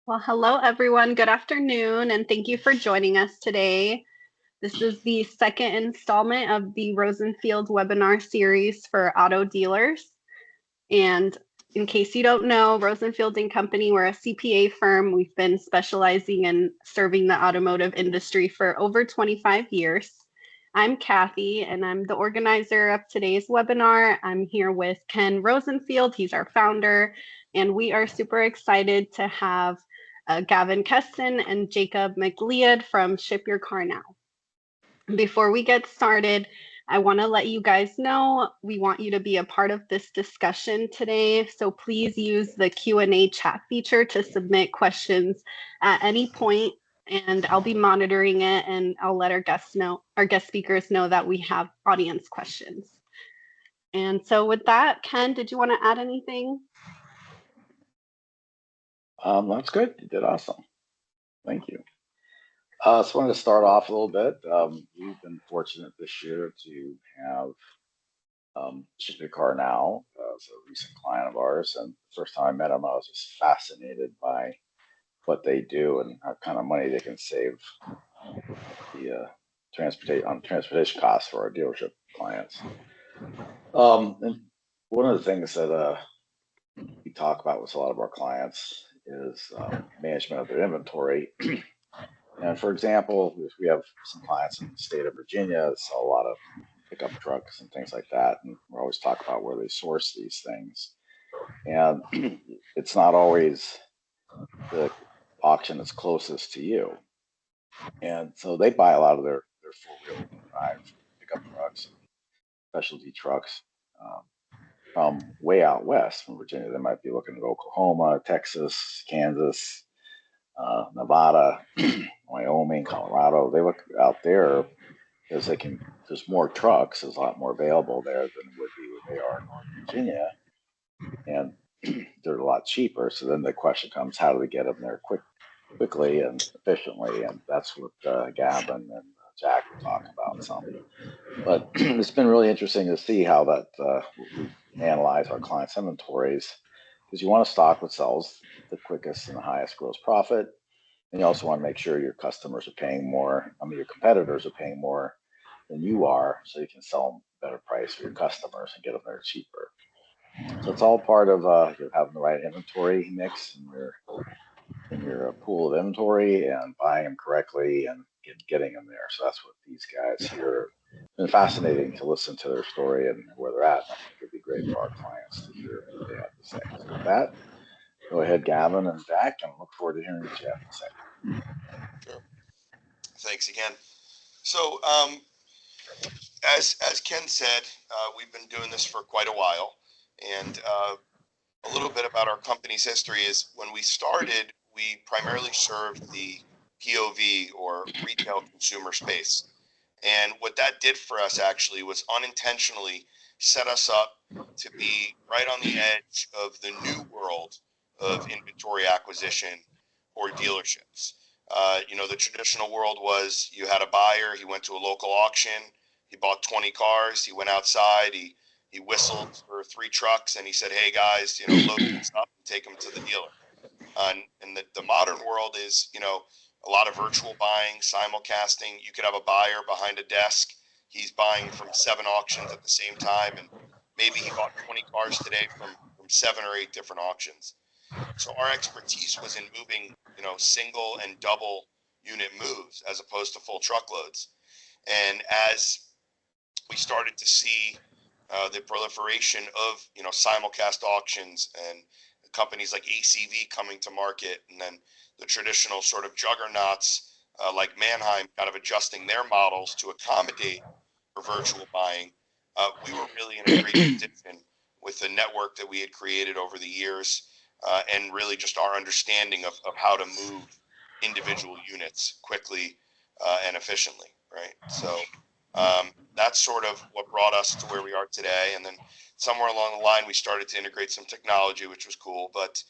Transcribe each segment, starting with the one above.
Well, hello everyone. Good afternoon, and thank you for joining us today. This is the second installment of the Rosenfield Webinar Series for auto dealers. And in case you don't know, Rosenfield and Company, we're a CPA firm. We've been specializing in serving the automotive industry for over 25 years. I'm Kathy, and I'm the organizer of today's webinar. I'm here with Ken Rosenfield. He's our founder, and we are super excited to have Gavin Kesten and Jacob McLeod from Ship Your Car Now. Before we get started, I want to let you guys know we want you to be a part of this discussion today. So please use the Q&A chat feature to submit questions at any point, and I'll be monitoring it, and I'll let our guest speakers know that we have audience questions. And so with that, Ken, did you want to add anything? That's good. You did awesome. Thank you. So I wanted to start off a little bit. We've been fortunate this year to have Ship Your Car Now as a recent client of ours. And the first time I met them, I was just fascinated by what they do and how kind of money they can save the transportation costs for our dealership clients. And one of the things that we talk about with a lot of our clients is management of their inventory. And for example, if we have some clients in the state of Virginia that sell a lot of pickup trucks and things like that, and we always talk about where they source these things. And it's not always the auction that's closest to you. And so they buy a lot of their four-wheel drive pickup trucks, specialty trucks from way out west from Virginia. They might be looking at Oklahoma, Texas, Kansas, Nevada, Wyoming, Colorado. They look out there because there's more trucks, there's a lot more available there than would be where they are in North Virginia, and they're a lot cheaper. So then the question comes, how do we get them there quickly and efficiently? And that's what Gavin and Jack will talk about some. But it's been really interesting to see how that we analyze our clients' inventories, because you want to stock what sells the quickest and the highest gross profit. And you also want to make sure your customers are paying more. Your competitors are paying more than you are, so you can sell them a better price for your customers and get them there cheaper. So it's all part of having the right inventory mix in your pool of inventory and buying them correctly and getting them there. So that's what these guys here. It's been fascinating to listen to their story and where they're at. I think it'd be great for our clients to hear what they have to say. So with that, go ahead, Gavin and Jack, and look forward to hearing what you have to say. Sure. Thanks again. So, as Ken said, we've been doing this for quite a while, and a little bit about our company's history is when we started, we primarily served the POV or retail consumer space. And what that did for us actually was unintentionally set us up to be right on the edge of the new world of inventory acquisition or dealerships. The traditional world was you had a buyer, he went to a local auction, he bought 20 cars, he went outside, he whistled for 3 trucks, and he said, "Hey guys, load these up and take them to the dealer." And the modern world is, a lot of virtual buying, simulcasting. You could have a buyer behind a desk. He's buying from 7 auctions at the same time, and maybe he bought 20 cars today from 7 or 8 different auctions. So our expertise was in moving, single and double unit moves as opposed to full truckloads. And as we started to see the proliferation of, simulcast auctions and companies like ACV coming to market, and then the traditional sort of juggernauts like Manheim kind of adjusting their models to accommodate for virtual buying, we were really in a great position with the network that we had created over the years, and really just our understanding of how to move individual units quickly and efficiently, right? So that's sort of what brought us to where we are today. And then somewhere along the line, we started to integrate some technology, which was cool. But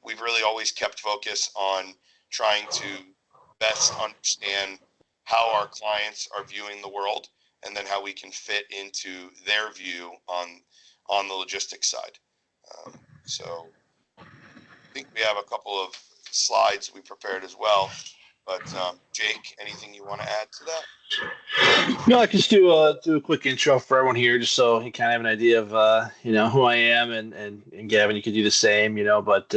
we've really always kept focus on trying to best understand how our clients are viewing the world, and then how we can fit into their view on the logistics side. So I think we have a couple of slides we prepared as well. But Jake, anything you want to add to that? No, I can just do a quick intro for everyone here, just so you kind of have an idea of who I am, and Gavin, you could do the same, But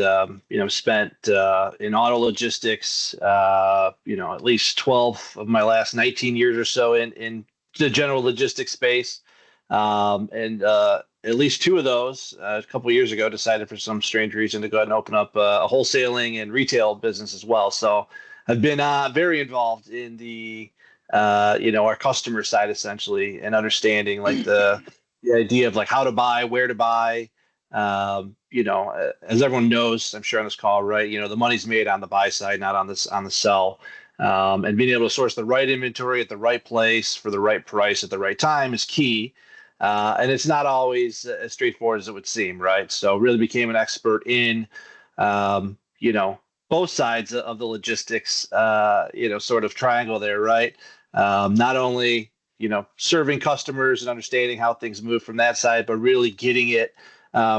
spent in auto logistics, at least 12 of my last 19 years or so in the general logistics space, and at least 2 of those a couple of years ago decided for some strange reason to go ahead and open up a wholesaling and retail business as well. So I've been very involved in the our customer side essentially, and understanding like the idea of like how to buy, where to buy. As everyone knows, I'm sure on this call, right? The money's made on the buy side, not on the sell. And being able to source the right inventory at the right place for the right price at the right time is key. And it's not always as straightforward as it would seem, right? So really became an expert in, both sides of the logistics, sort of triangle there, right? Not only serving customers and understanding how things move from that side, but really getting it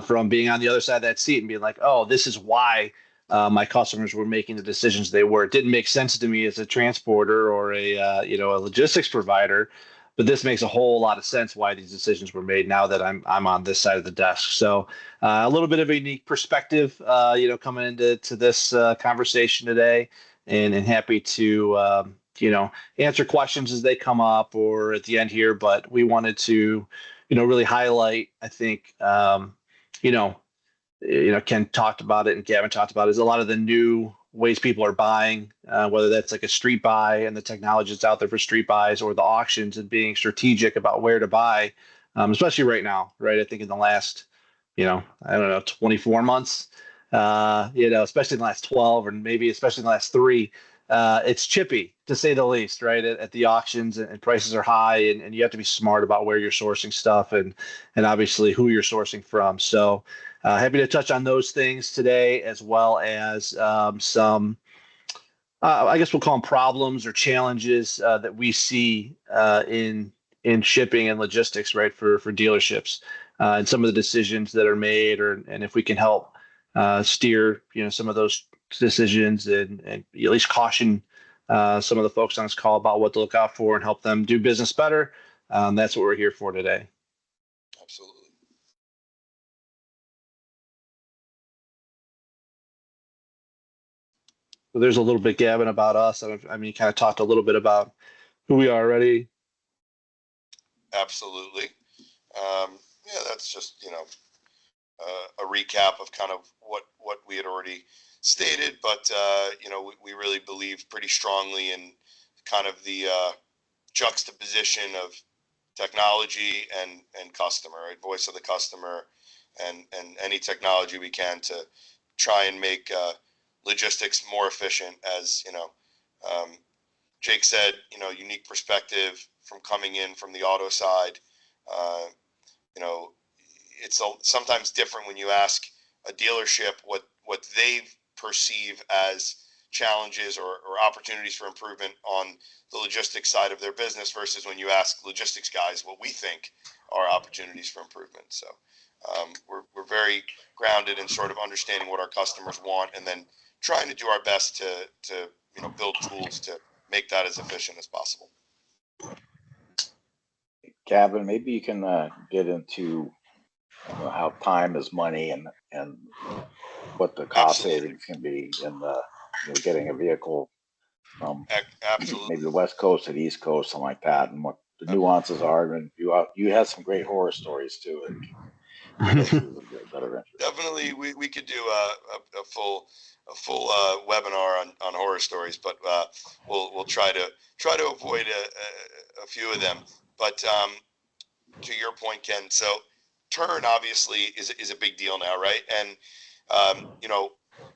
from being on the other side of that seat and being like, oh, this is why my customers were making the decisions they were. It didn't make sense to me as a transporter or a logistics provider, but this makes a whole lot of sense why these decisions were made now that I'm on this side of the desk. So a little bit of a unique perspective, coming into this conversation today, and happy to answer questions as they come up or at the end here. But we wanted to, really highlight, I think, Ken talked about it and Gavin talked about it, is a lot of the new ways people are buying, whether that's like a street buy and the technology that's out there for street buys, or the auctions and being strategic about where to buy, especially right now, right? I think in the last, 24 months, especially in the last 12, or maybe especially in the last 3, it's chippy to say the least, right? At the auctions, and prices are high, and you have to be smart about where you're sourcing stuff, and obviously who you're sourcing from. So happy to touch on those things today, as well as some, I guess we'll call them problems or challenges that we see in shipping and logistics, right, for dealerships, and some of the decisions that are made, and if we can help steer some of those decisions, and at least caution some of the folks on this call about what to look out for and help them do business better. That's what we're here for today. Absolutely. So there's a little bit, Gavin, about us. I mean, you kind of talked a little bit about who we are already. Absolutely. Yeah, that's just, a recap of kind of what we had already stated, but, we really believe pretty strongly in kind of the juxtaposition of technology and customer, right? Voice of the customer, and any technology we can to try and make logistics more efficient. As Jake said, unique perspective from coming in from the auto side. It's sometimes different when you ask a dealership what they perceive as challenges or opportunities for improvement on the logistics side of their business, versus when you ask logistics guys what we think are opportunities for improvement. So we're very grounded in sort of understanding what our customers want, and then trying to do our best to build tools to make that as efficient as possible. Gavin, maybe you can get into how time is money, and what the cost savings can be in getting a vehicle from Absolutely. maybe the West Coast to the East Coast, something like that, and what the nuances are. And you have some great horror stories too. Definitely, we could do a full webinar on horror stories, but we'll try to avoid a few of them. But to your point, Ken, so turn obviously is a big deal now, right? And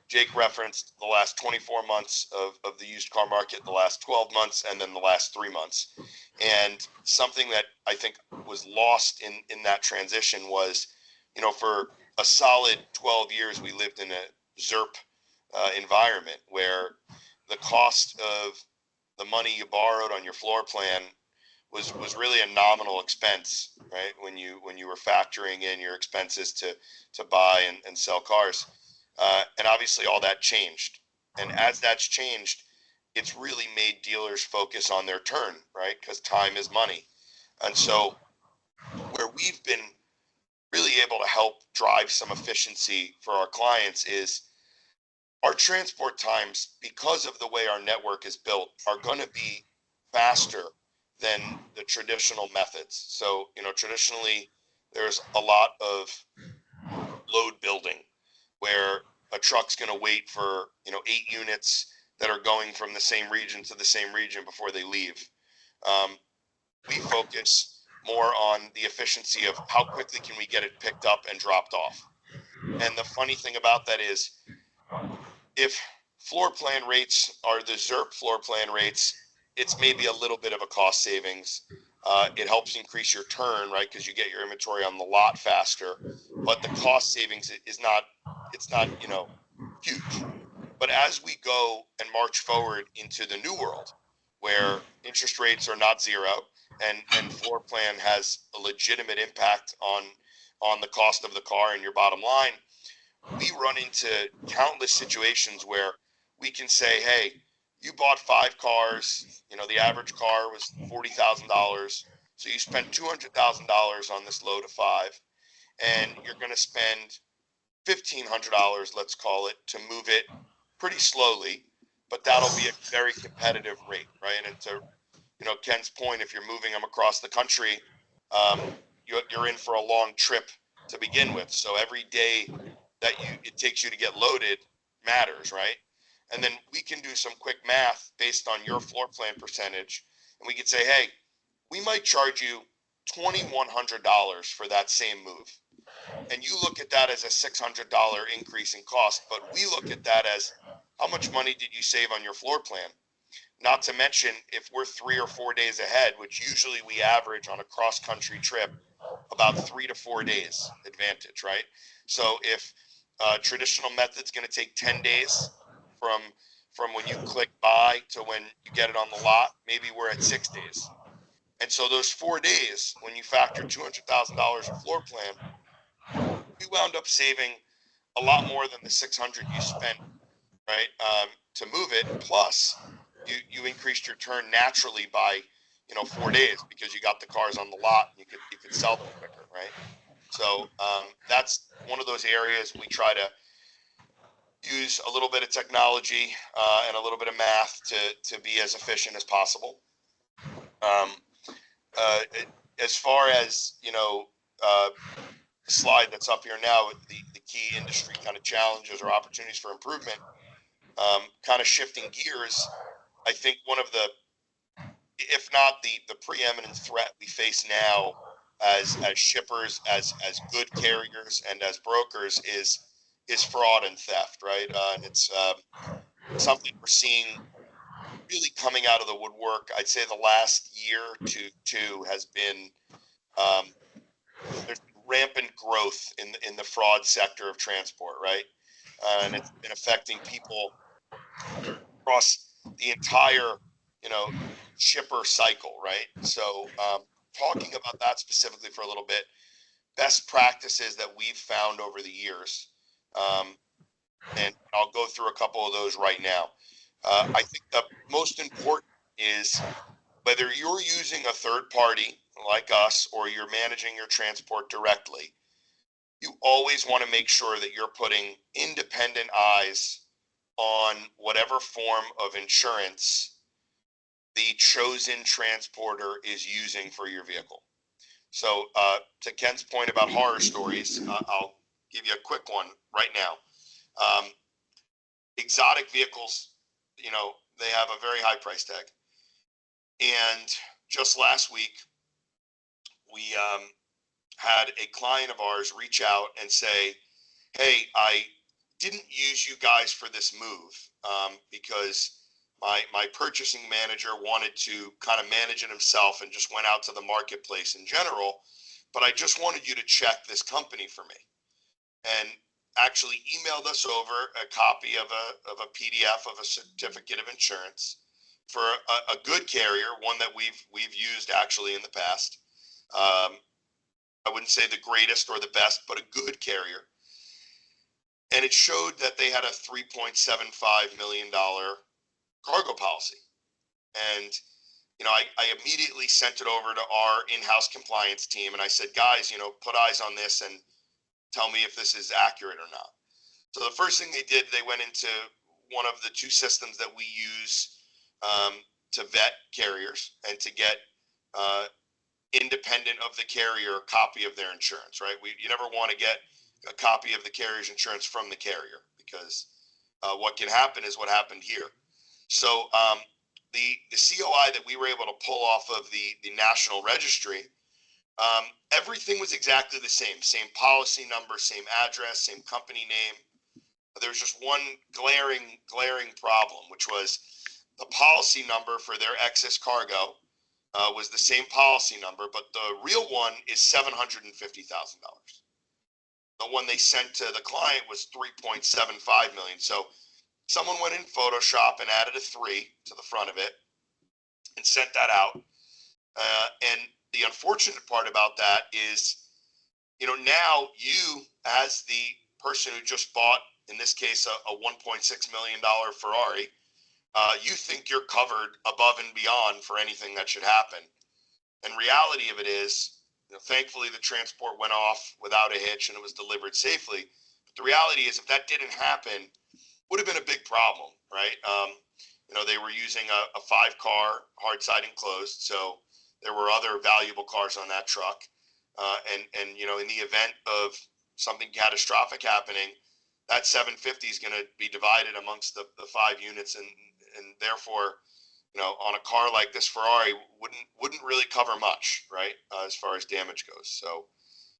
Jake referenced the last 24 months of the used car market, the last 12 months, and then the last 3 months. And something that I think was lost in that transition was, for a solid 12 years, we lived in a ZERP environment where the cost of the money you borrowed on your floor plan was really a nominal expense, right? When you were factoring in your expenses to buy and sell cars. And obviously all that changed, And as that's changed, it's really made dealers focus on their turn, right? Because time is money. And so where we've been really able to help drive some efficiency for our clients is our transport times, because of the way our network is built, are going to be faster than the traditional methods. So, traditionally there's a lot of load building where a truck's going to wait for, 8 units that are going from the same region to the same region before they leave. We focus more on the efficiency of how quickly can we get it picked up and dropped off. And the funny thing about that is, if floor plan rates are the ZERP floor plan rates, it's maybe a little bit of a cost savings. It helps increase your turn, right? Because you get your inventory on the lot faster, but the cost savings is not, it's not, huge. But as we go and march forward into the new world, where interest rates are not zero and floor plan has a legitimate impact on the cost of the car and your bottom line, we run into countless situations where we can say, hey, you bought 5 cars, the average car was $40,000. So you spent $200,000 on this load of 5, and you're going to spend $1,500, let's call it, to move it pretty slowly, but that'll be a very competitive rate, right? And to, Ken's point, if you're moving them across the country, you're in for a long trip to begin with. So every day that it takes you to get loaded matters, right? And then we can do some quick math based on your floor plan percentage, and we could say, hey, we might charge you $2,100 for that same move. And you look at that as a $600 increase in cost, but we look at that as how much money did you save on your floor plan? Not to mention, if we're 3 or 4 days ahead, which usually we average on a cross-country trip about 3 to 4 days advantage, right? So if traditional method's going to take 10 days from when you click buy to when you get it on the lot, maybe we're at 6 days. And so those 4 days, when you factor $200,000 of floor plan, we wound up saving a lot more than the 600 you spent, right, to move it. Plus, you increased your turn naturally by 4 days because you got the cars on the lot and you could sell them quicker, right? So that's one of those areas we try to use a little bit of technology and a little bit of math to be as efficient as possible. As far as the slide that's up here now, the key industry kind of challenges or opportunities for improvement, kind of shifting gears, I think one of the, if not the preeminent threat we face now as shippers, as good carriers, and as brokers is fraud and theft, right? And it's something we're seeing really coming out of the woodwork. I'd say the last year to two has been there's been rampant growth in the fraud sector of transport, right? And it's been affecting people across the entire, shipper cycle, right? So talking about that specifically for a little bit, best practices that we've found over the years, and I'll go through a couple of those right now. I think the most important is whether you're using a third party like us or you're managing your transport directly, you always want to make sure that you're putting independent eyes on whatever form of insurance the chosen transporter is using for your vehicle. So to Ken's point about horror stories, I'll give you a quick one right now. Exotic vehicles, they have a very high price tag. And just last week, we had a client of ours reach out and say, hey, I didn't use you guys for this move because my purchasing manager wanted to kind of manage it himself and just went out to the marketplace in general, but I just wanted you to check this company for me. And actually emailed us over a copy of a PDF of a certificate of insurance for a good carrier, one that we've used actually in the past. I wouldn't say the greatest or the best, but a good carrier. and it showed that they had a $3.75 million cargo policy. And, I immediately sent it over to our in-house compliance team, and I said, guys, put eyes on this and tell me if this is accurate or not. So the first thing they did, they went into one of the two systems that we use to vet carriers and to get independent of the carrier a copy of their insurance, right? You never want to get a copy of the carrier's insurance from the carrier, because what can happen is what happened here. So the COI that we were able to pull off of the National Registry, everything was exactly the same policy number, same address, same company name. There was just one glaring problem, which was the policy number for their excess cargo was the same policy number, but the real one is $750,000. The one they sent to the client was $3.75 million. So someone went in Photoshop and added a 3 to the front of it and sent that out. And the unfortunate part about that is, now you, as the person who just bought, in this case, a $1.6 million Ferrari, you think you're covered above and beyond for anything that should happen. And reality of it is, thankfully the transport went off without a hitch and it was delivered safely. But the reality is, if that didn't happen, would have been a big problem, right? They were using a 5-car hard side enclosed, so there were other valuable cars on that truck. And in the event of something catastrophic happening, that 750 is going to be divided amongst the 5 units, and therefore, on a car like this Ferrari wouldn't really cover much, right, as far as damage goes. So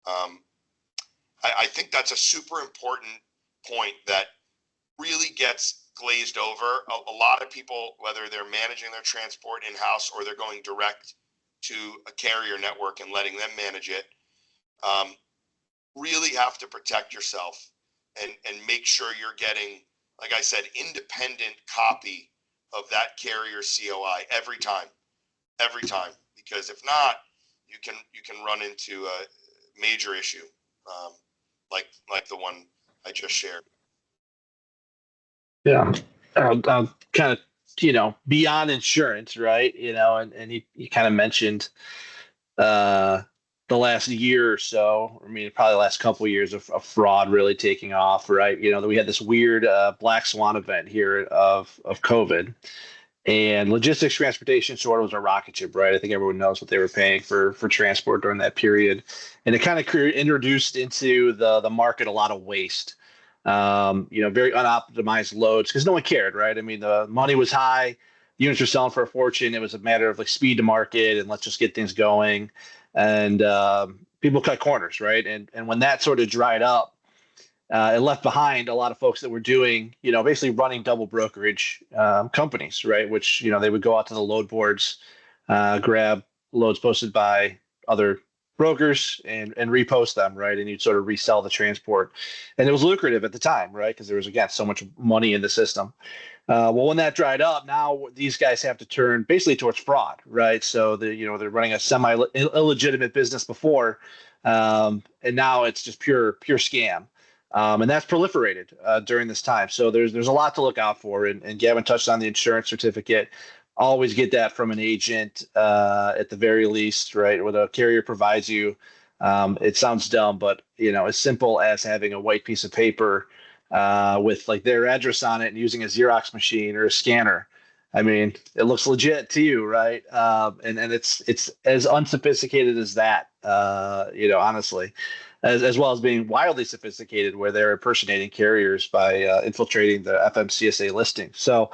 I think that's a super important point that really gets glazed over. A lot of people, whether they're managing their transport in-house or they're going direct to a carrier network and letting them manage it, really have to protect yourself and make sure you're getting, like I said, independent copy of that carrier COI every time, because if not, you can run into a major issue, like the one I just shared. Yeah, I'll kind of, beyond insurance, right? And you kind of mentioned the last year or so, probably the last couple of years of fraud really taking off, right? We had this weird black swan event here of COVID, and logistics transportation sort of was a rocket ship, right? I think everyone knows what they were paying for transport during that period, and it kind of introduced into the market a lot of waste. Very unoptimized loads because no one cared, right? The money was high, units were selling for a fortune. It was a matter of like speed to market and let's just get things going. And people cut corners, right? And when that sort of dried up, it left behind a lot of folks that were doing, basically running double brokerage companies, right? Which, they would go out to the load boards, grab loads posted by other brokers and repost them, right? And you'd sort of resell the transport. And it was lucrative at the time, right? Because there was, again, so much money in the system. Well, when that dried up, now these guys have to turn basically towards fraud, right? So they're running a illegitimate business before, and now it's just pure scam, and that's proliferated during this time. So there's a lot to look out for. And Gavin touched on the insurance certificate. Always get that from an agent at the very least, right? What a carrier provides you. It sounds dumb, but as simple as having a white piece of paper with like their address on it and using a Xerox machine or a scanner. It looks legit to you, right? And it's as unsophisticated as that, honestly, as well as being wildly sophisticated where they're impersonating carriers by infiltrating the FMCSA listing. So,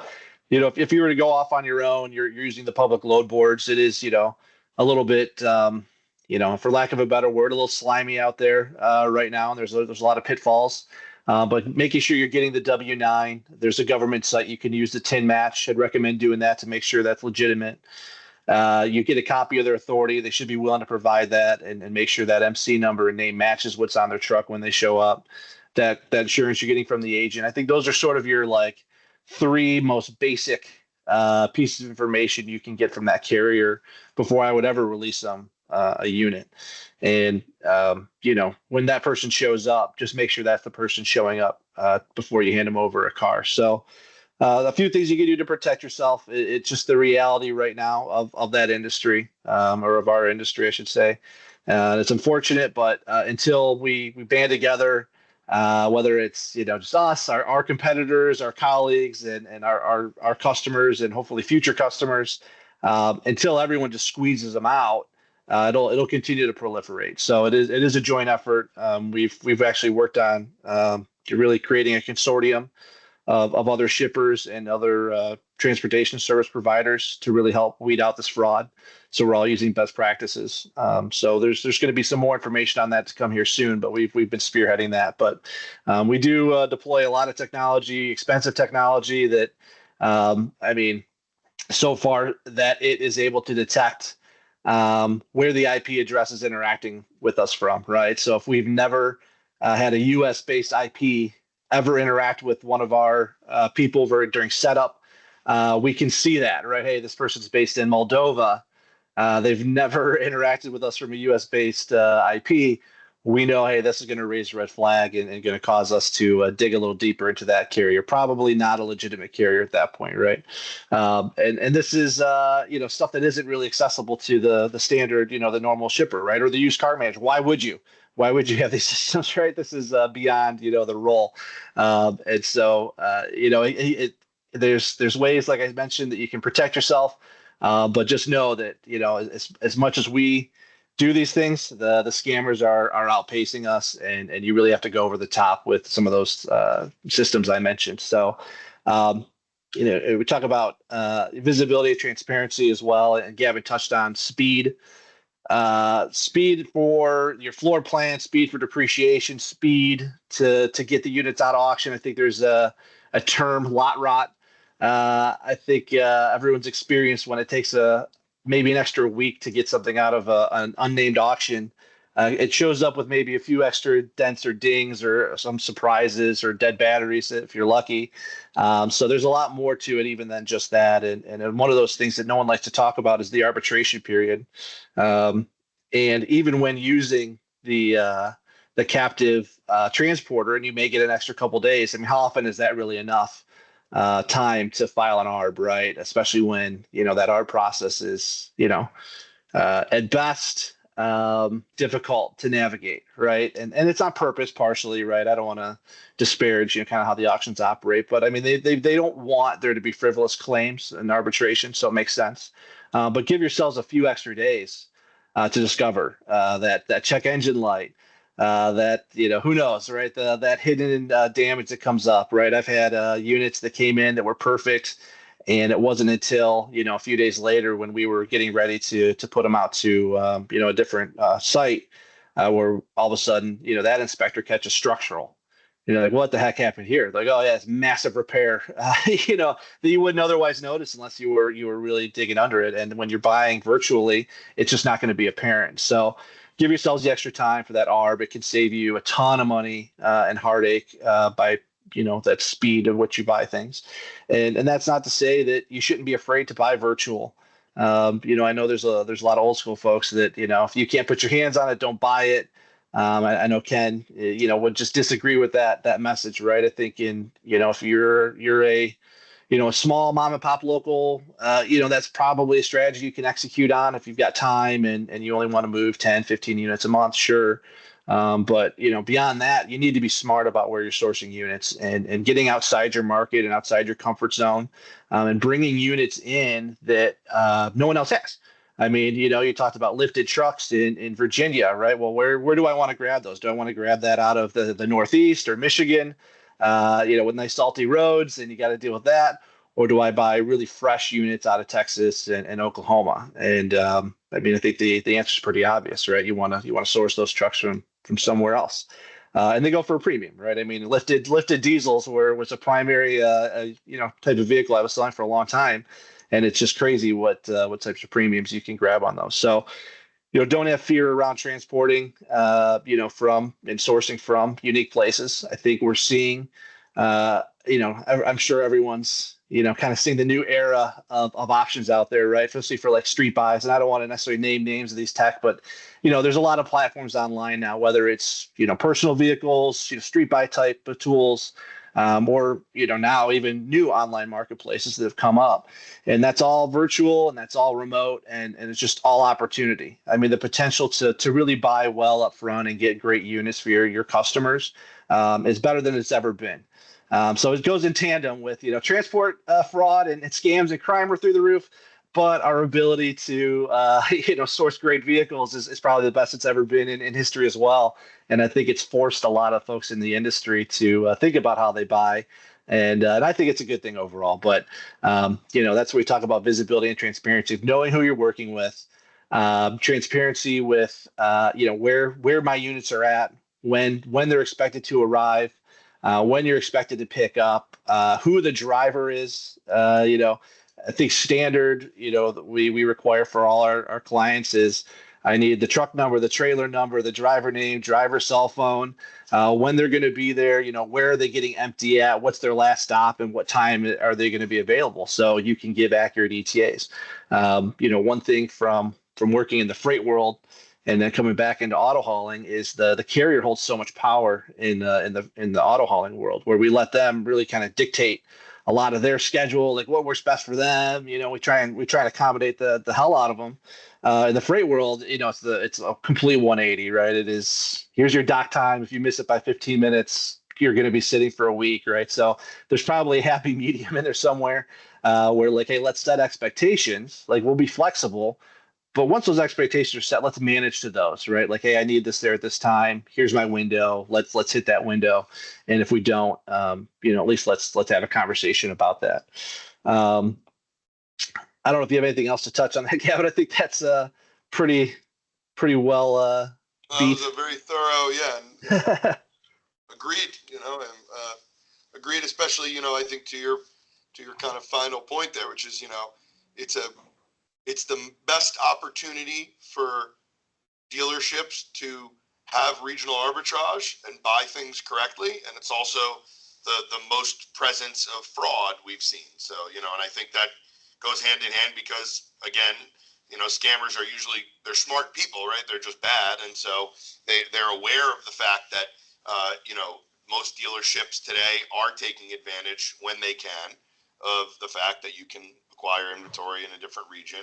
if you were to go off on your own, you're using the public load boards. It is, a little bit, for lack of a better word, a little slimy out there right now. And there's a lot of pitfalls. But making sure you're getting the W-9. There's a government site you can use, the TIN match. I'd recommend doing that to make sure that's legitimate. You get a copy of their authority. They should be willing to provide that and make sure that MC number and name matches what's on their truck when they show up. That insurance you're getting from the agent. I think those are sort of your 3 most basic pieces of information you can get from that carrier before I would ever release them a unit. And, when that person shows up, just make sure that's the person showing up before you hand them over a car. So a few things you can do to protect yourself. It's just the reality right now of that industry, or of our industry, I should say. It's unfortunate, but until we band together, whether it's just us, our competitors, our colleagues, and our customers, and hopefully future customers, until everyone just squeezes them out, it'll continue to proliferate. So it is a joint effort. We've actually worked on really creating a consortium of other shippers and other transportation service providers to really help weed out this fraud. So we're all using best practices. So there's going to be some more information on that to come here soon, but we've been spearheading that. But we do deploy a lot of technology, expensive technology that, so far that it is able to detect where the IP address is interacting with us from, right? So if we've never had a US-based IP ever interact with one of our people during setup, we can see that, right? Hey, this person's based in Moldova. They've never interacted with us from a US-based IP. We know, hey, this is going to raise a red flag and going to cause us to dig a little deeper into that carrier. Probably not a legitimate carrier at that point, right? And this is stuff that isn't really accessible to the standard, the normal shipper, right? Or the used car manager. Why would you? Why would you have these systems, right? This is beyond, the role. And so, there's ways, like I mentioned, that you can protect yourself. But just know that, as much as we do these things, the scammers are outpacing us, and you really have to go over the top with some of those systems I mentioned. So, we talk about visibility, transparency as well, and Gavin touched on speed. Speed for your floor plan, speed for depreciation, speed to get the units out of auction. I think there's a term, lot rot. I think everyone's experienced when it takes maybe an extra week to get something out of an unnamed auction. It shows up with maybe a few extra dents or dings or some surprises or dead batteries if you're lucky. So there's a lot more to it even than just that. And one of those things that no one likes to talk about is the arbitration period. And even when using the captive transporter, and you may get an extra couple days, I mean, how often is that really enough time to file an ARB, right? Especially when, that ARB process is, at best, difficult to navigate, right? And it's on purpose partially, right? I don't want to disparage, kind of how the auctions operate, but I mean, they don't want there to be frivolous claims in arbitration, so it makes sense. But give yourselves a few extra days to discover that check engine light, that who knows, right? That hidden damage that comes up, right? I've had units that came in that were perfect, and it wasn't until a few days later when we were getting ready to put them out to a different site, where all of a sudden that inspector catches structural. Like, what the heck happened here? Like, oh yeah, it's massive repair, that you wouldn't otherwise notice unless you were really digging under it. And when you're buying virtually, it's just not going to be apparent. So give yourselves the extra time for that ARB. It can save you a ton of money and heartache by that speed of which you buy things. And that's not to say that you shouldn't be afraid to buy virtual. I know there's a lot of old school folks that, if you can't put your hands on it, don't buy it. I know Ken, would just disagree with that message, right? I think if you're a small mom and pop local, that's probably a strategy you can execute on if you've got time and you only want to move 10, 15 units a month, sure. But beyond that, you need to be smart about where you're sourcing units and getting outside your market and outside your comfort zone, and bringing units in that no one else has. I mean, you talked about lifted trucks in Virginia, right? Well, where do I want to grab those? Do I want to grab that out of the Northeast or Michigan, with nice salty roads, and you got to deal with that? Or do I buy really fresh units out of Texas and Oklahoma? And I think the answer is pretty obvious, right? You want to source those trucks from somewhere else, and they go for a premium, right? I mean, lifted diesels was a primary type of vehicle I was selling for a long time, and it's just crazy what types of premiums you can grab on those. So don't have fear around transporting, from and sourcing from unique places. I think we're seeing, I'm sure everyone's, kind of seeing the new era of options out there, right? Especially for like street buys. And I don't want to necessarily name names of these tech, but there's a lot of platforms online now, whether it's personal vehicles, street buy type of tools, or now even new online marketplaces that have come up, and that's all virtual and that's all remote, and it's just all opportunity. I mean, the potential to really buy well up front and get great units for your customers is better than it's ever been. So it goes in tandem with transport fraud and scams and crime are through the roof, but our ability to source great vehicles is probably the best it's ever been in history as well. And I think it's forced a lot of folks in the industry to think about how they buy, and I think it's a good thing overall. But that's where we talk about visibility and transparency, knowing who you're working with, transparency with where my units are at, when they're expected to arrive. When you're expected to pick up, who the driver is. I think standard, that we require for all our clients is I need the truck number, the trailer number, the driver name, driver cell phone, when they're going to be there, where are they getting empty at, what's their last stop, and what time are they going to be available, so you can give accurate ETAs. One thing from working in the freight world and then coming back into auto hauling is the carrier holds so much power in the auto hauling world, where we let them really kind of dictate a lot of their schedule, like what works best for them. We try and accommodate the hell out of them. In the freight world, it's a complete 180, right? It is, here's your dock time. If you miss it by 15 minutes, you're going to be sitting for a week, right? So there's probably a happy medium in there somewhere where like, hey, let's set expectations. Like, we'll be flexible. But once those expectations are set, let's manage to those, right? Like, hey, I need this there at this time. Here's my window. Let's hit that window. And if we don't, at least let's have a conversation about that. I don't know if you have anything else to touch on that, Gavin. I think that's pretty well beat. That was a very thorough, yeah. Agreed. Agreed. Especially, I think to your kind of final point there, which is, it's the best opportunity for dealerships to have regional arbitrage and buy things correctly. And it's also the most presence of fraud we've seen. So, and I think that goes hand in hand because, again, scammers are usually, they're smart people, right? They're just bad. And so they're aware of the fact that, most dealerships today are taking advantage when they can of the fact that you can acquire inventory in a different region.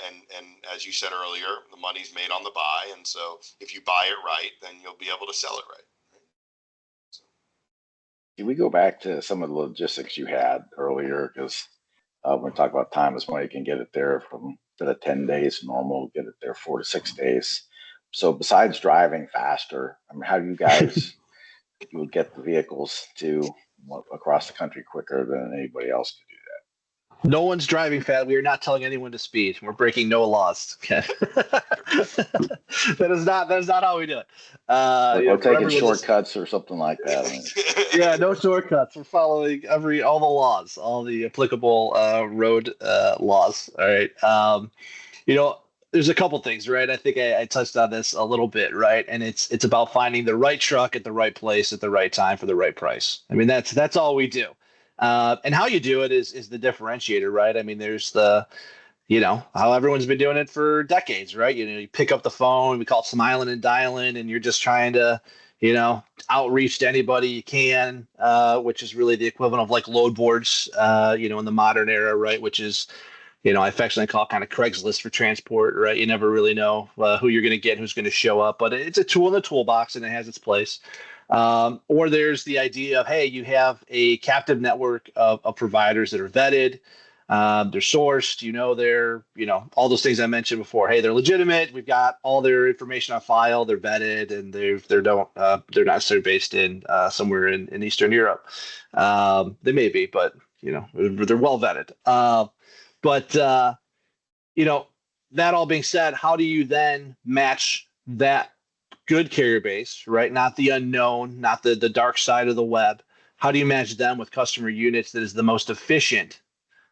And as you said earlier, the money's made on the buy. And so if you buy it right, then you'll be able to sell it right. So. Can we go back to some of the logistics you had earlier? Because when we talk about time is money, you can get it there from instead of 10 days normal, get it there 4 to 6 days. So besides driving faster, I mean, how do you guys you would get the vehicles to across the country quicker than anybody else could do that? No one's driving fast. We are not telling anyone to speed. We're breaking no laws. Okay. that is not how we do it. Or taking shortcuts or something like that. Yeah, no shortcuts. We're following all the laws, all the applicable road laws. All right. There's a couple things, right? I think I touched on this a little bit, right? And it's about finding the right truck at the right place at the right time for the right price. I mean, that's all we do. And how you do it is the differentiator, right? I mean, there's how everyone's been doing it for decades, right? You pick up the phone, we call it smiling and dialing, and you're just trying to, outreach to anybody you can, which is really the equivalent of like load boards, in the modern era, right? Which is, I affectionately call it kind of Craigslist for transport, right? You never really know who you're going to get, who's going to show up, but it's a tool in the toolbox and it has its place. Or there's the idea of, hey, you have a captive network of providers that are vetted, they're sourced, they're, all those things I mentioned before. Hey, they're legitimate. We've got all their information on file. They're vetted, and they're not necessarily based in somewhere in Eastern Europe. They may be, but they're well vetted. But that all being said, how do you then match that good carrier base, right? Not the unknown, not the dark side of the web. How do you match them with customer units that is the most efficient,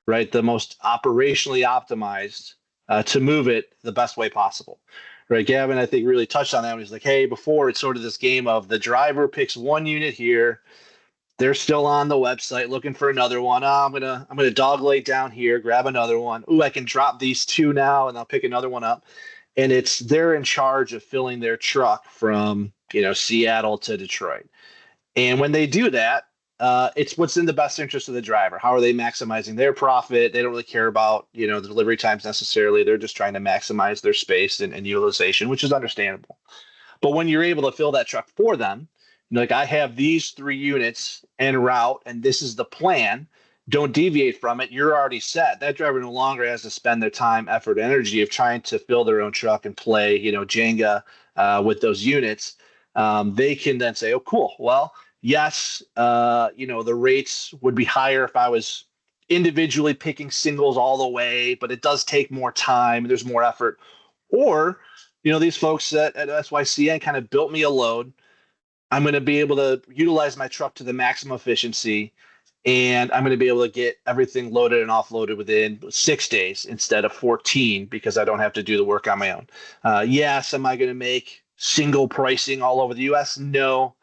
right? The most operationally optimized to move it the best way possible, right? Gavin, I think, really touched on that when he's like, hey, before it's sort of this game of the driver picks one unit here, they're still on the website looking for another one. Oh, I'm gonna dog lay down here, grab another one. Ooh, I can drop these two now, and I'll pick another one up. And they're in charge of filling their truck from Seattle to Detroit. And when they do that, it's what's in the best interest of the driver. How are they maximizing their profit? They don't really care about the delivery times necessarily. They're just trying to maximize their space and utilization, which is understandable. But when you're able to fill that truck for them, like I have these 3 units en route, and this is the plan. Don't deviate from it. You're already set. That driver no longer has to spend their time, effort, energy of trying to fill their own truck and play, Jenga with those units. They can then say, "Oh, cool. Well, yes, the rates would be higher if I was individually picking singles all the way, but it does take more time. There's more effort." Or these folks at SYCN kind of built me a load. I'm going to be able to utilize my truck to the maximum efficiency, and I'm going to be able to get everything loaded and offloaded within 6 days instead of 14 because I don't have to do the work on my own. Yes, am I going to make single pricing all over the U.S.? No,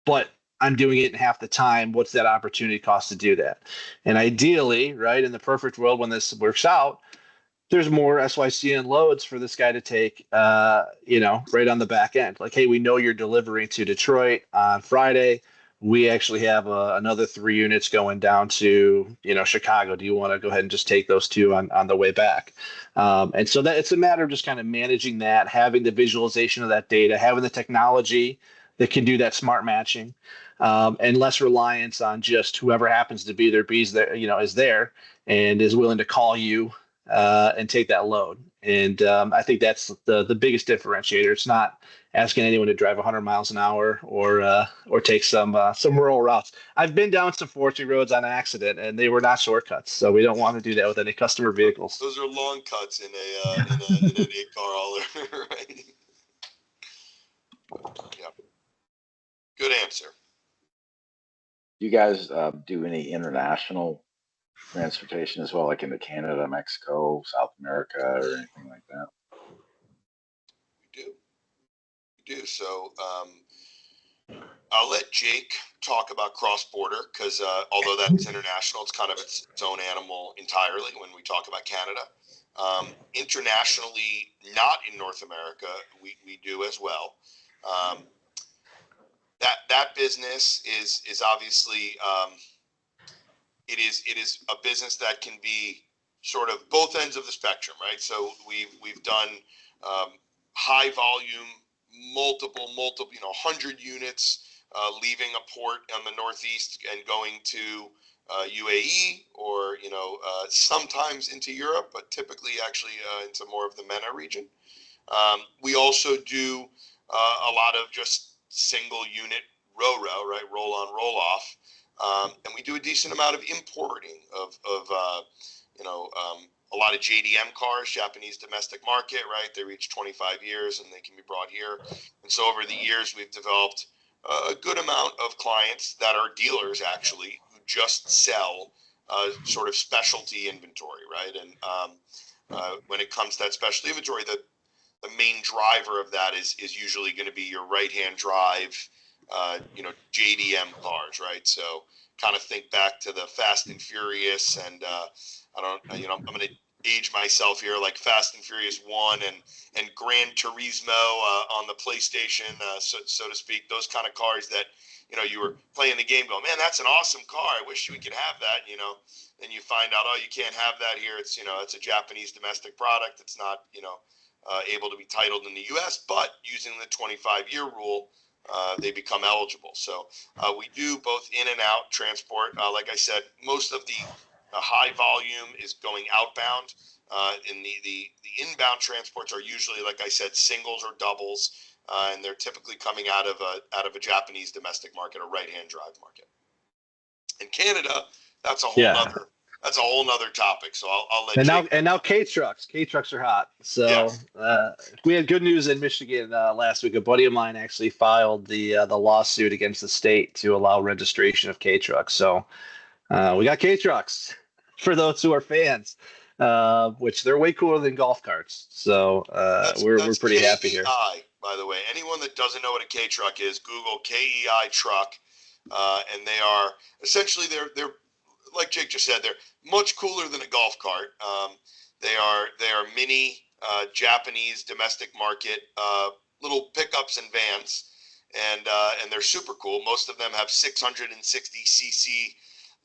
but I'm doing it in half the time. What's that opportunity cost to do that? And ideally, right, in the perfect world, when this works out, there's more SYCN loads for this guy to take, right on the back end. Like, hey, we know you're delivering to Detroit on Friday. We actually have another 3 units going down to, Chicago. Do you want to go ahead and just take those two on the way back? And so that it's a matter of just kind of managing that, having the visualization of that data, having the technology that can do that smart matching, and less reliance on just whoever happens to be there, is there and is willing to call you and take that load. And I think that's the biggest differentiator. It's not asking anyone to drive 100 miles an hour or take some rural routes. I've been down some forestry roads on accident, and they were not shortcuts. So we don't want to do that with any customer vehicles. Those are long cuts in an 8-car hauler, right? Yeah. Good answer. You guys do any international transportation as well, like into Canada, Mexico, South America, or anything like that? We do. So I'll let Jake talk about cross-border because although that's international, it's kind of its own animal entirely when we talk about Canada. Internationally, not in North America, we do as well. That business is obviously it is a business that can be sort of both ends of the spectrum, right? So we've done high volume, multiple 100 units leaving a port on the Northeast and going to UAE or sometimes into Europe, but typically actually into more of the MENA region. We also do a lot of just single unit RoRo, right? Roll on, roll off. And we do a decent amount of importing of a lot of JDM cars, Japanese domestic market, right? They reach 25 years and they can be brought here. And so over the years, we've developed a good amount of clients that are dealers actually who just sell sort of specialty inventory, right? And when it comes to that specialty inventory, the main driver of that is usually going to be your right-hand drive, JDM cars, right? So kind of think back to the Fast and Furious, and I'm going to age myself here, like Fast and Furious 1 and Gran Turismo on the PlayStation, so to speak. Those kind of cars that you were playing the game, going, man, that's an awesome car. I wish we could have that. And you find out, oh, you can't have that here. It's it's a Japanese domestic product. It's not able to be titled in the U.S., but using the 25-year rule, they become eligible. So we do both in and out transport. Like I said, most of the high volume is going outbound. And the inbound transports are usually, like I said, singles or doubles, and they're typically coming out of a Japanese domestic market, a right-hand drive market. In Canada, that's a whole nother topic. So I'll let Jake. Now K-trucks are hot. So we had good news in Michigan last week. A buddy of mine actually filed the lawsuit against the state to allow registration of K-trucks. So we got K-trucks for those who are fans, which they're way cooler than golf carts. So we're pretty happy here. By the way, anyone that doesn't know what a K-truck is, Google KEI truck. and they are essentially they're like Jake just said, they're much cooler than a golf cart. They are mini Japanese domestic market little pickups and vans, and they're super cool. Most of them have 660 cc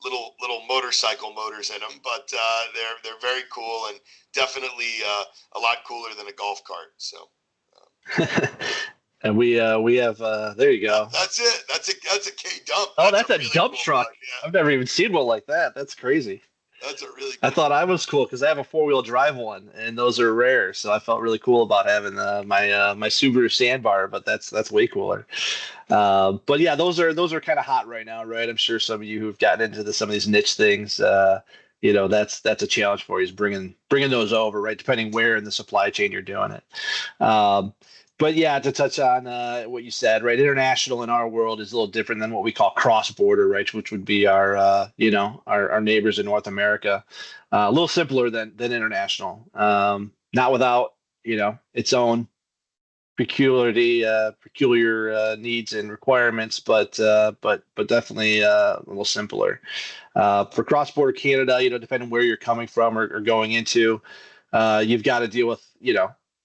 little motorcycle motors in them, but they're very cool and definitely a lot cooler than a golf cart. So. And we have there you go. That's it. That's a K dump. Oh, that's a really dump cool truck. Yeah. I've never even seen one like that. That's crazy. That's a really cool I thought I was cool because I have a 4-wheel drive one, and those are rare. So I felt really cool about having my Subaru Sandbar, but that's way cooler. But yeah, those are kind of hot right now, right? I'm sure some of you who've gotten into some of these niche things, that's a challenge for you, is bringing those over, right? Depending where in the supply chain you're doing it. But yeah, to touch on what you said, right? International in our world is a little different than what we call cross-border, right? Which would be our our neighbors in North America. A little simpler than international. Not without its own peculiar needs and requirements, but definitely a little simpler. For cross-border Canada, depending where you're coming from or going into, you've got to deal with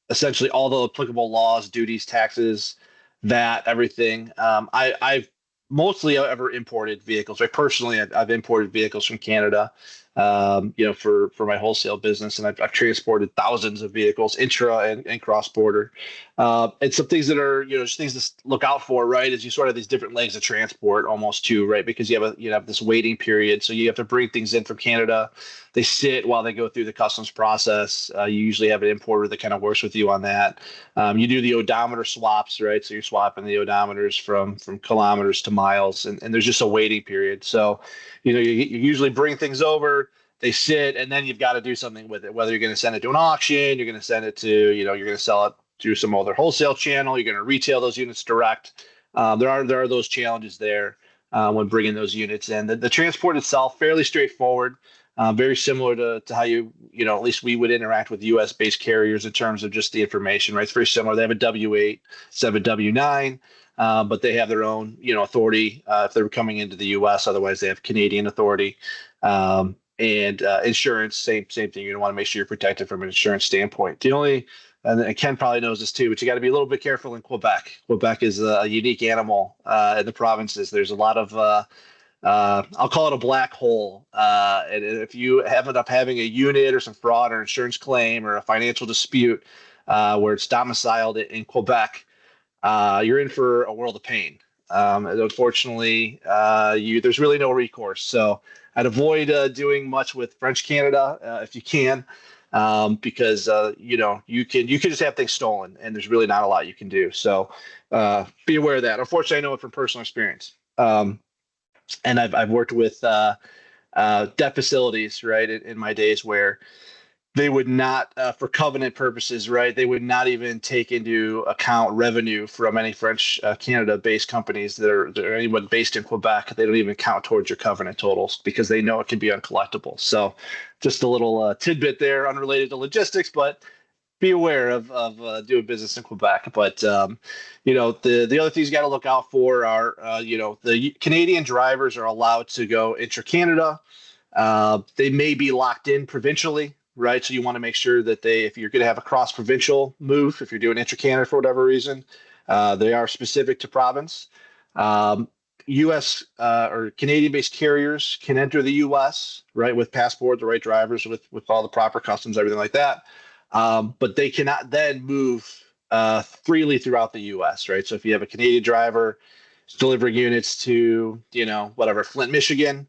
essentially all the applicable laws, duties, taxes, that everything. I've mostly ever imported vehicles. Right, personally, I've imported vehicles from Canada, for my wholesale business, and I've transported thousands of vehicles intra and cross border. And some things that are just things to look out for, right? Is you sort of have these different legs of transport almost too, right? Because you have this waiting period, so you have to bring things in from Canada. They sit while they go through the customs process. You usually have an importer that kind of works with you on that. You do the odometer swaps, right? So you're swapping the odometers from kilometers to miles, and there's just a waiting period. So, you usually bring things over, they sit, and then you've got to do something with it. Whether you're going to send it to an auction, you're going to send it to, you're going to sell it through some other wholesale channel, you're going to retail those units direct. There are those challenges there when bringing those units in. The transport itself, fairly straightforward. Very similar to how at least we would interact with U.S. based carriers in terms of just the information, right? It's very similar. They have a W-8, they have a W-9, but they have their own, authority if they're coming into the U.S. Otherwise, they have Canadian authority. And insurance, same thing. You want to make sure you're protected from an insurance standpoint. And Ken probably knows this too, but you got to be a little bit careful in Quebec. Quebec is a unique animal in the provinces. There's a lot of I'll call it a black hole. And if you end up having a unit or some fraud or insurance claim or a financial dispute where it's domiciled in Quebec, you're in for a world of pain. And unfortunately, there's really no recourse. So I'd avoid doing much with French Canada if you can, because you can just have things stolen, and there's really not a lot you can do. So be aware of that. Unfortunately, I know it from personal experience. And I've worked with debt facilities, right, in my days where they would not, for covenant purposes, right, they would not even take into account revenue from any French Canada-based companies that are anyone based in Quebec. They don't even count towards your covenant totals because they know it can be uncollectible. So just a little tidbit there, unrelated to logistics, but be aware of doing business in Quebec. But the other things you got to look out for are the Canadian drivers are allowed to go intra-Canada. They may be locked in provincially, right? So you want to make sure that if you're going to have a cross-provincial move, if you're doing intra-Canada for whatever reason, they are specific to province. U.S. Or Canadian-based carriers can enter the U.S., right, with passport, the right drivers, with all the proper customs, everything like that. But they cannot then move freely throughout the U.S., right? So if you have a Canadian driver delivering units to, Flint, Michigan,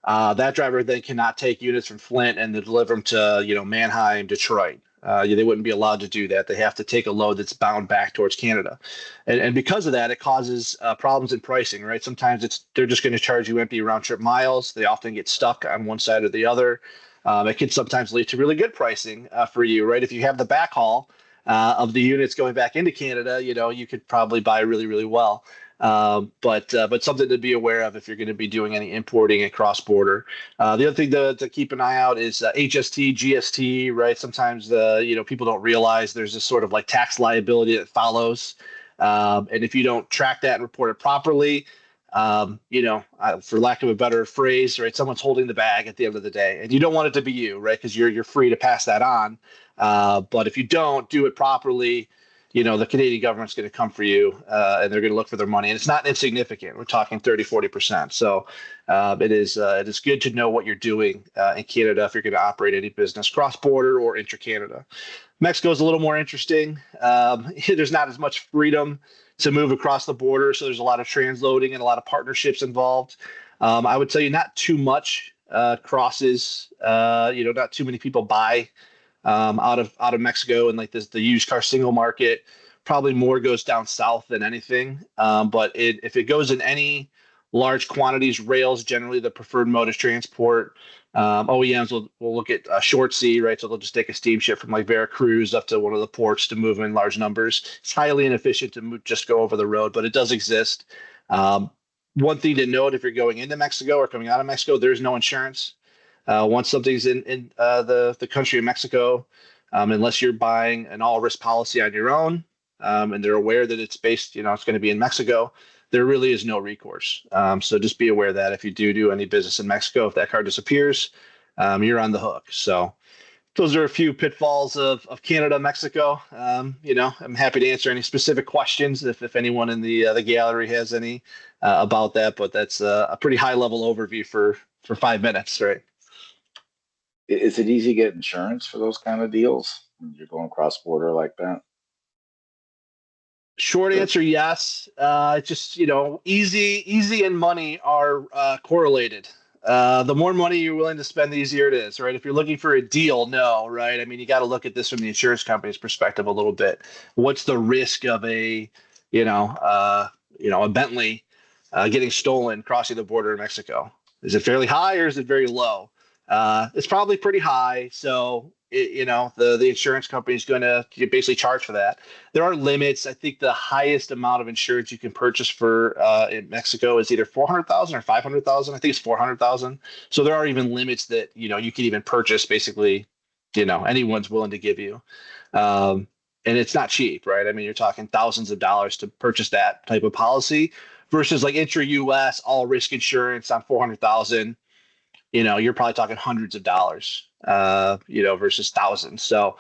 that driver then cannot take units from Flint and deliver them to, Manheim, Detroit. They wouldn't be allowed to do that. They have to take a load that's bound back towards Canada. And because of that, it causes problems in pricing, right? Sometimes they're just going to charge you empty round trip miles. They often get stuck on one side or the other. It can sometimes lead to really good pricing for you, right? If you have the backhaul of the units going back into Canada, you could probably buy really, really well. But something to be aware of if you're going to be doing any importing and cross-border. The other thing to keep an eye out is HST, GST, right? Sometimes people don't realize there's this sort of like tax liability that follows. And if you don't track that and report it properly, for lack of a better phrase, right? Someone's holding the bag at the end of the day, and you don't want it to be you, right? Because you're free to pass that on. But if you don't do it properly, the Canadian government's going to come for you, and they're going to look for their money. And it's not insignificant. We're talking 30-40%. So it is good to know what you're doing in Canada if you're going to operate any business cross-border or intra-Canada. Mexico is a little more interesting. There's not as much freedom to move across the border, so there's a lot of transloading and a lot of partnerships involved. I would tell you not too much crosses. Not too many people buy out of Mexico and like the used car single market. Probably more goes down south than anything. But if it goes in any large quantities, rails generally the preferred mode of transport. OEMs will look at short sea, right? So they'll just take a steamship from like Veracruz up to one of the ports to move in large numbers. It's highly inefficient to just go over the road, but it does exist. One thing to note, if you're going into Mexico or coming out of Mexico, there's no insurance. Once something's in the country of Mexico, unless you're buying an all-risk policy on your own, and they're aware that it's based, it's going to be in Mexico, there really is no recourse. So just be aware that if you do any business in Mexico, if that car disappears, you're on the hook. So those are a few pitfalls of Canada, Mexico. I'm happy to answer any specific questions if anyone in the gallery has any about that. But that's a pretty high level overview for 5 minutes, right? Is it easy to get insurance for those kind of deals when you're going cross border like that? Short answer, yes. Just, easy and money are correlated. The more money you're willing to spend, the easier it is, right? If you're looking for a deal, no, right? I mean, you got to look at this from the insurance company's perspective a little bit. What's the risk of a Bentley getting stolen crossing the border in Mexico? Is it fairly high or is it very low? It's probably pretty high. So, the insurance company is going to basically charge for that. There are limits. I think the highest amount of insurance you can purchase for in Mexico is either 400,000 or 500,000. I think it's 400,000. So there are even limits that, you can even purchase basically, anyone's willing to give you. And it's not cheap, right? I mean, you're talking thousands of dollars to purchase that type of policy versus like intra-US all risk insurance on 400,000. You're probably talking hundreds of dollars, versus thousands. So,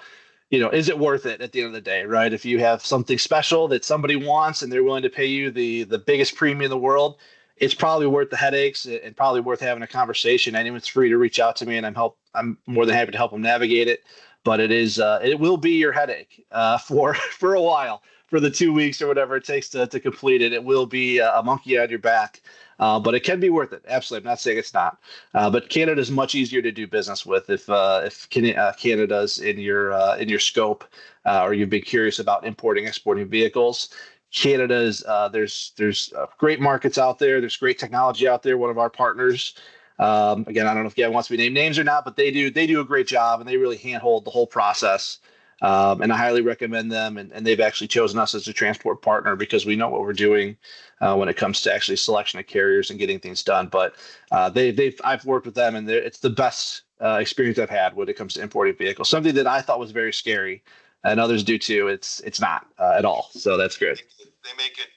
is it worth it at the end of the day, right? If you have something special that somebody wants and they're willing to pay you the biggest premium in the world, it's probably worth the headaches and probably worth having a conversation. Anyone's free to reach out to me, and I'm more than happy to help them navigate it. But it will be your headache for a while, for the 2 weeks or whatever it takes to complete it. It will be a monkey on your back. But it can be worth it. Absolutely. I'm not saying it's not. But Canada is much easier to do business with if Canada's in your scope, or you've been curious about importing, exporting vehicles. Canada's there's great markets out there. There's great technology out there. One of our partners, again, I don't know if Gavin wants me to name names or not, but they do a great job, and they really handhold the whole process. And I highly recommend them. And they've actually chosen us as a transport partner because we know what we're doing when it comes to actually selection of carriers and getting things done. But I've worked with them, and it's the best experience I've had when it comes to importing vehicles. Something that I thought was very scary, and others do too. It's not at all. So that's good. They make it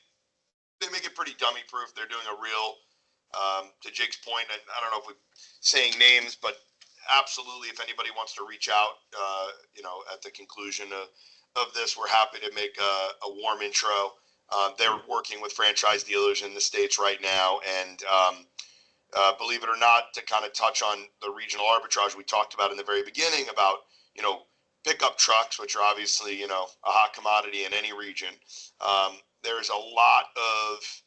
pretty dummy proof. They're doing a real, to Jake's point, I don't know if we're saying names, but absolutely, if anybody wants to reach out, at the conclusion of this, we're happy to make a warm intro. They're working with franchise dealers in the States right now. And believe it or not, to kind of touch on the regional arbitrage we talked about in the very beginning about, pickup trucks, which are obviously, a hot commodity in any region. There's a lot of,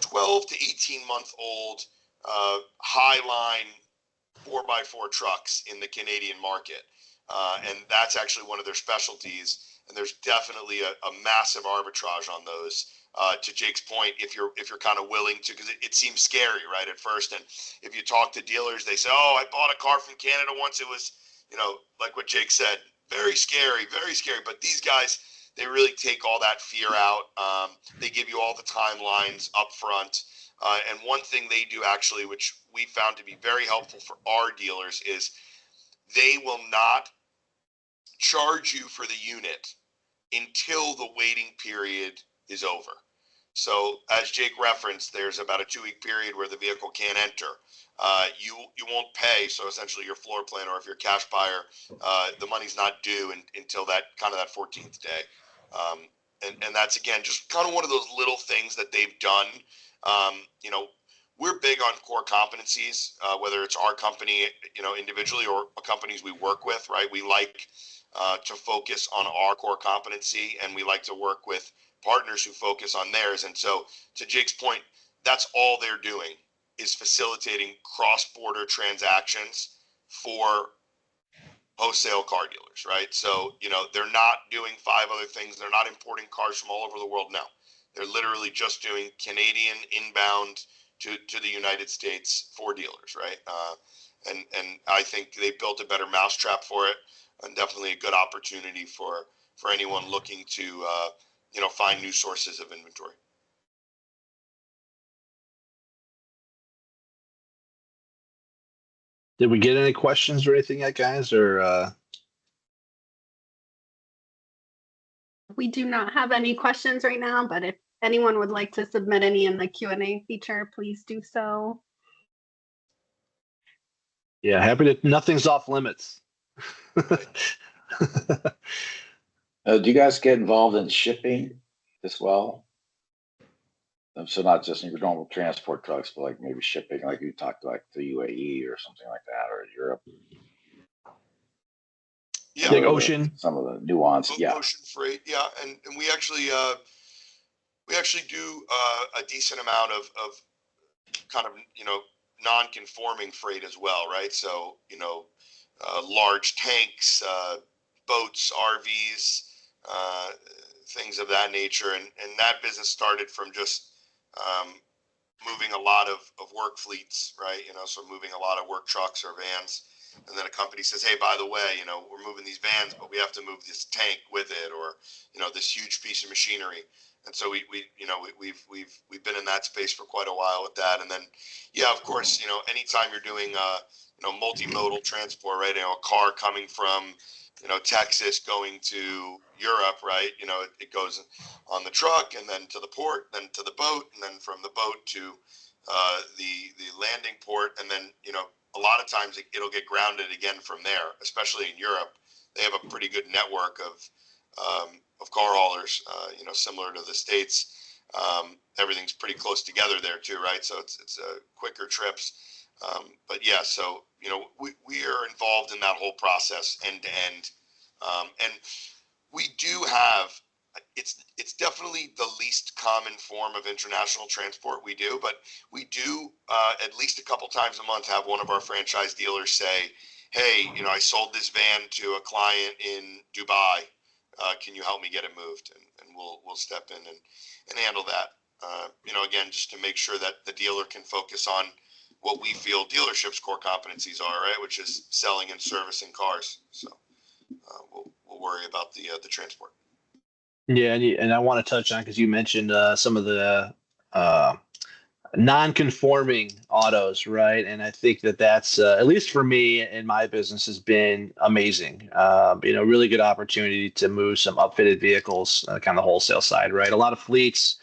12 to 18 month old high line 4x4 trucks in the Canadian market. And that's actually one of their specialties. And there's definitely a massive arbitrage on those. To Jake's point, if you're kind of willing to, because it seems scary, right, at first. And if you talk to dealers, they say, "Oh, I bought a car from Canada once. It was, like what Jake said, very scary, very scary." But these guys, they really take all that fear out. They give you all the timelines up front. And one thing they do actually, which we found to be very helpful for our dealers, is they will not charge you for the unit until the waiting period is over. So as Jake referenced, there's about a 2-week period where the vehicle can't enter. You won't pay. So essentially your floor plan, or if you're a cash buyer, the money's not due until that 14th day. And that's, again, just kind of one of those little things that they've done. We're big on core competencies, whether it's our company, individually, or companies we work with, right? We like to focus on our core competency, and we like to work with partners who focus on theirs. And so, to Jake's point, that's all they're doing, is facilitating cross-border transactions for wholesale car dealers, right? So, they're not doing 5 other things. They're not importing cars from all over the world. No, they're literally just doing Canadian inbound to the United States for dealers, right? And I think they built a better mousetrap for it, and definitely a good opportunity for anyone looking to find new sources of inventory. Did we get any questions or anything yet, guys? Or We do not have any questions right now, but if anyone would like to submit any in the Q&A feature, please do so. yeah, happy to. Nothing's off limits. Do you guys get involved in shipping as well? So not just in your normal transport trucks, but like maybe shipping, like you talked like the UAE or something like that, or Europe. Yeah, like ocean. Some of the nuance. Yeah. Ocean freight. Yeah, and we actually do a decent amount of kind of non-conforming freight as well, right? So large tanks, boats, RVs, things of that nature, and that business started from just moving a lot of work fleets, right? So moving a lot of work trucks or vans, and then a company says, hey, by the way, we're moving these vans, but we have to move this tank with it, or this huge piece of machinery. And so we've been in that space for quite a while with that. And then, yeah, of course, anytime you're doing multimodal transport, right? A car coming from Texas going to Europe, right? It goes on the truck, and then to the port, then to the boat, and then from the boat to the landing port, and then a lot of times it'll get grounded again from there. Especially in Europe, they have a pretty good network of car haulers, similar to the States. Everything's pretty close together there too, right? So it's quicker trips. But yeah, so we are involved in that whole process end to end, and we do have. It's definitely the least common form of international transport we do, but we do at least a couple times a month have one of our franchise dealers say, hey, I sold this van to a client in Dubai. Can you help me get it moved? And we'll step in and handle that. Again, just to make sure that the dealer can focus on what we feel dealerships' core competencies are, right? Which is selling and servicing cars. So we'll worry about the transport. Yeah, and I want to touch on, because you mentioned some of the non-conforming autos, right? And I think that's at least for me in my business has been amazing. Really good opportunity to move some upfitted vehicles, kind of the wholesale side, right? A lot of fleets,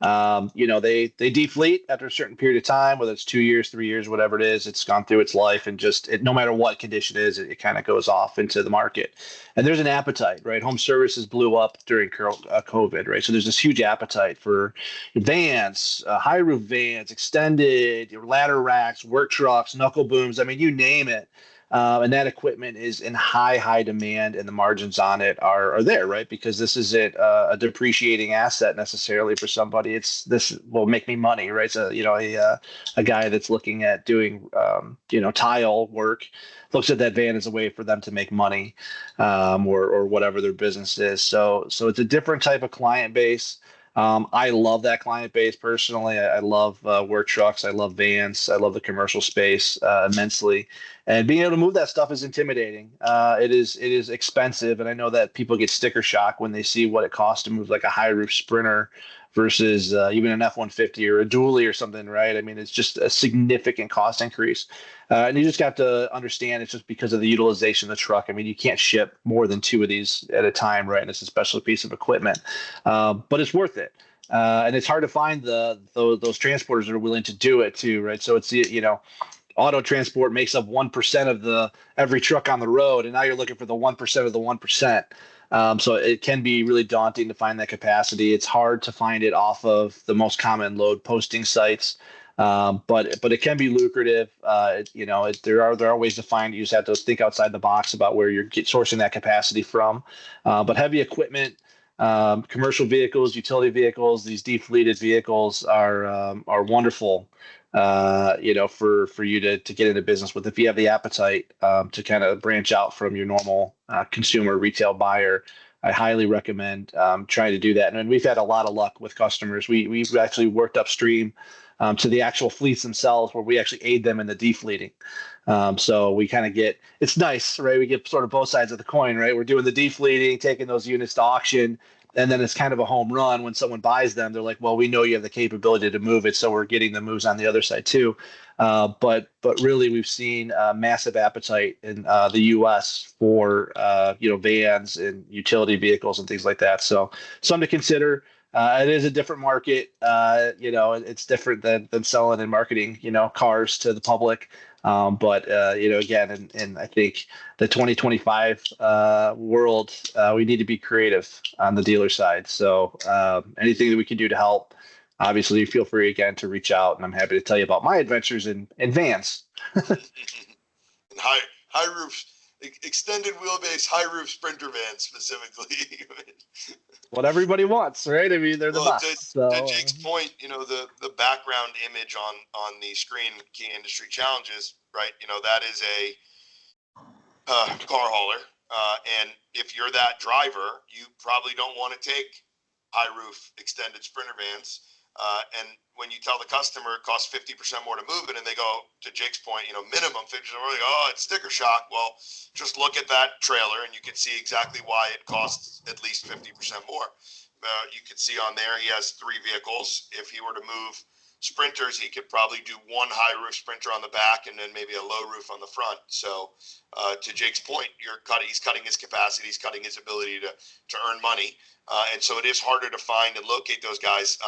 they defleet after a certain period of time, whether it's 2 years, 3 years, whatever it is. It's gone through its life, and no matter what condition it is, it kind of goes off into the market. And there's an appetite, right? Home services blew up during COVID, right? So there's this huge appetite for vans, high roof vans, extended ladder racks, work trucks, knuckle booms. I mean, you name it. And that equipment is in high demand, and the margins on it are there, right? Because this isn't a depreciating asset necessarily for somebody. This will make me money, right? So, a guy that's looking at doing, tile work looks at that van as a way for them to make money, or whatever their business is. So it's a different type of client base. I love that client base personally. I love work trucks. I love vans. I love the commercial space immensely. And being able to move that stuff is intimidating. It is expensive, and I know that people get sticker shock when they see what it costs to move like a high roof Sprinter versus even an F-150 or a dually or something, right? I mean, it's just a significant cost increase. And you just have to understand it's just because of the utilization of the truck. I mean, you can't ship more than 2 of these at a time, right? And it's a special piece of equipment, but it's worth it. And it's hard to find those transporters that are willing to do it too, right? So it's, auto transport makes up 1% of every truck on the road, and now you're looking for the 1% of the 1%. So it can be really daunting to find that capacity. It's hard to find it off of the most common load posting sites, but it can be lucrative. There are ways to find it. You just have to think outside the box about where you're sourcing that capacity from. But heavy equipment, commercial vehicles, utility vehicles, these defleeted vehicles are wonderful. For you to get into business with, if you have the appetite to kind of branch out from your normal consumer retail buyer, I highly recommend trying to do that. And we've had a lot of luck with customers. We've actually worked upstream to the actual fleets themselves, where we actually aid them in the defleeting. So we kind of it's nice, right? We get sort of both sides of the coin, right? We're doing the defleeting, taking those units to auction. And then it's kind of a home run when someone buys them. They're like, well, we know you have the capability to move it, so we're getting the moves on the other side too. But really, we've seen massive appetite in the U.S. for vans and utility vehicles and things like that. So something to consider. It is a different market. It's different than selling and marketing cars to the public. But again, and I think the 2025 world, we need to be creative on the dealer side. So anything that we can do to help, obviously, feel free again to reach out, and I'm happy to tell you about my adventures in vans. high roof, extended wheelbase, high roof Sprinter vans specifically. What everybody wants, right? I mean, they're the best. To Jake's point, the background image on the screen, Key Industry Challenges, right? That is a car hauler, and if you're that driver, you probably don't want to take high roof extended Sprinter vans. And when you tell the customer it costs 50% more to move it, and they go, to Jake's point, minimum 50%, we're like, oh, it's sticker shock. Well, just look at that trailer and you can see exactly why it costs at least 50% more. You can see on there, he has 3 vehicles. If he were to move Sprinters, he could probably do one high roof Sprinter on the back and then maybe a low roof on the front. So to Jake's point, he's cutting his capacity, he's cutting his ability to earn money. And so it is harder to find and locate those guys.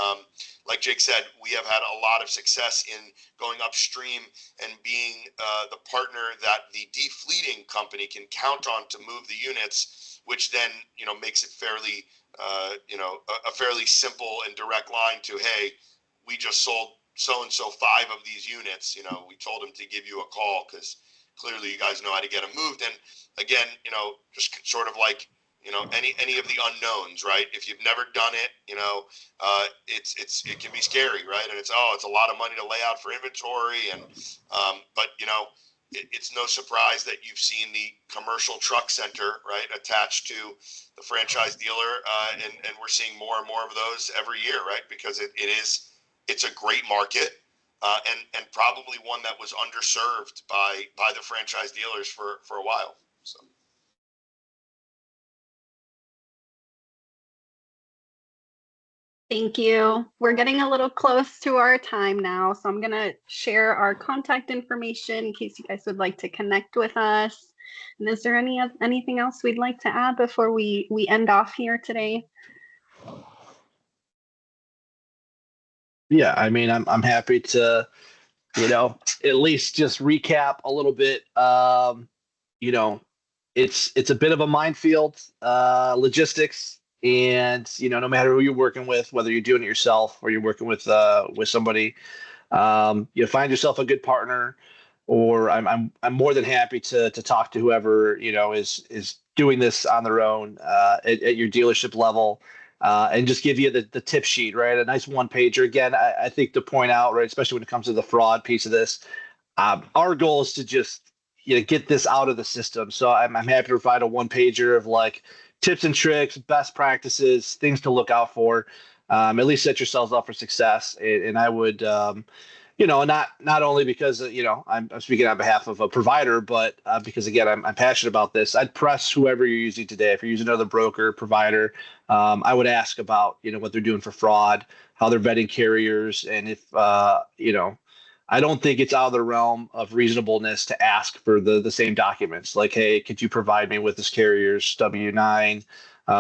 Like Jake said, we have had a lot of success in going upstream and being the partner that the defleeting company can count on to move the units, which then, makes it fairly, a fairly simple and direct line to, hey, we just sold so-and-so 5 of these units. We told him to give you a call because clearly you guys know how to get them moved. And again, just sort of like, any of the unknowns, right? If you've never done it, it can be scary, right? And it's a lot of money to lay out for inventory. And, but it's no surprise that you've seen the commercial truck center, right, attached to the franchise dealer. And we're seeing more and more of those every year, right? Because it's a great market, and probably one that was underserved by the franchise dealers for a while. So. Thank you. We're getting a little close to our time now, so I'm going to share our contact information in case you guys would like to connect with us. And is there anything else we'd like to add before we end off here today? Yeah, I mean, I'm happy to, at least just recap a little bit. It's a bit of a minefield, logistics, and no matter who you're working with, whether you're doing it yourself or you're working with somebody, you find yourself a good partner, or I'm more than happy to talk to whoever is doing this on their own at your dealership level. And just give you the tip sheet, right? A nice 1-pager. Again, I think to point out, right, especially when it comes to the fraud piece of this, our goal is to just get this out of the system. So I'm happy to provide a 1-pager of like tips and tricks, best practices, things to look out for. At least set yourselves up for success. And I would, not only because I'm speaking on behalf of a provider, but because again I'm passionate about this. I'd press whoever you're using today. If you're using another broker provider, I would ask about what they're doing for fraud, how they're vetting carriers, and if I don't think it's out of the realm of reasonableness to ask for the same documents. Like, hey, could you provide me with this carrier's W-9,